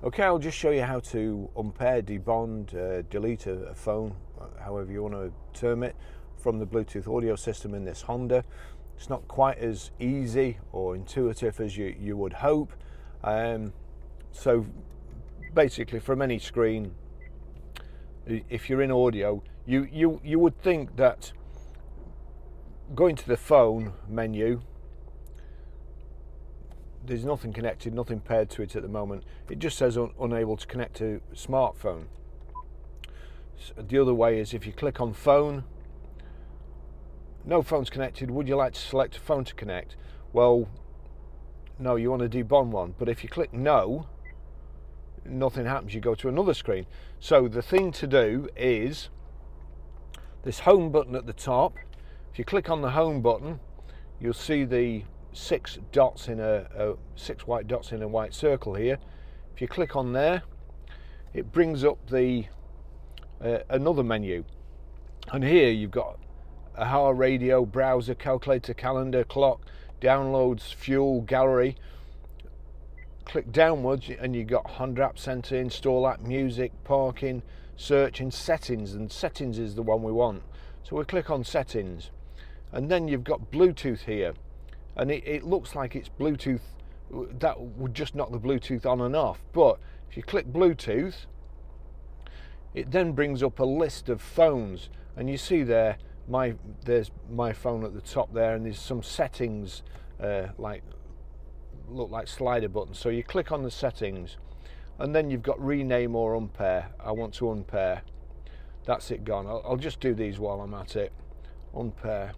Okay, I'll just show you how to unpair, debond, delete a phone, however you want to term it, from the Bluetooth audio system in this Honda. It's not quite as easy or intuitive as you would hope. So basically, from any screen, if you're in audio, you would think that going to the phone menu, there's nothing connected, nothing paired to it at the moment. It just says unable to connect to smartphone. So the other way is if you click on phone, no phone's connected, would you like to select a phone to connect? Well, no, you want to debond one. But if you click no, nothing happens, you go to another screen. So the thing to do is this home button at the top. If you click on the home button, you'll see the six white dots in a white circle here. If you click on there, it brings up the another menu, and here you've got a hour radio, browser, calculator, calendar, clock, downloads, fuel, gallery. Click downwards and you've got Honda App Center, install app, music, parking, search, and settings, and settings is the one we want. So we click on settings, and then you've got Bluetooth here, and it looks like it's Bluetooth. That would just knock the Bluetooth on and off, but if you click Bluetooth, it then brings up a list of phones, and you see there there's my phone at the top there, and there's some settings look like slider buttons. So you click on the settings, and then you've got rename or unpair. I want to unpair. That's it gone. I'll just do these while I'm at it. Unpair.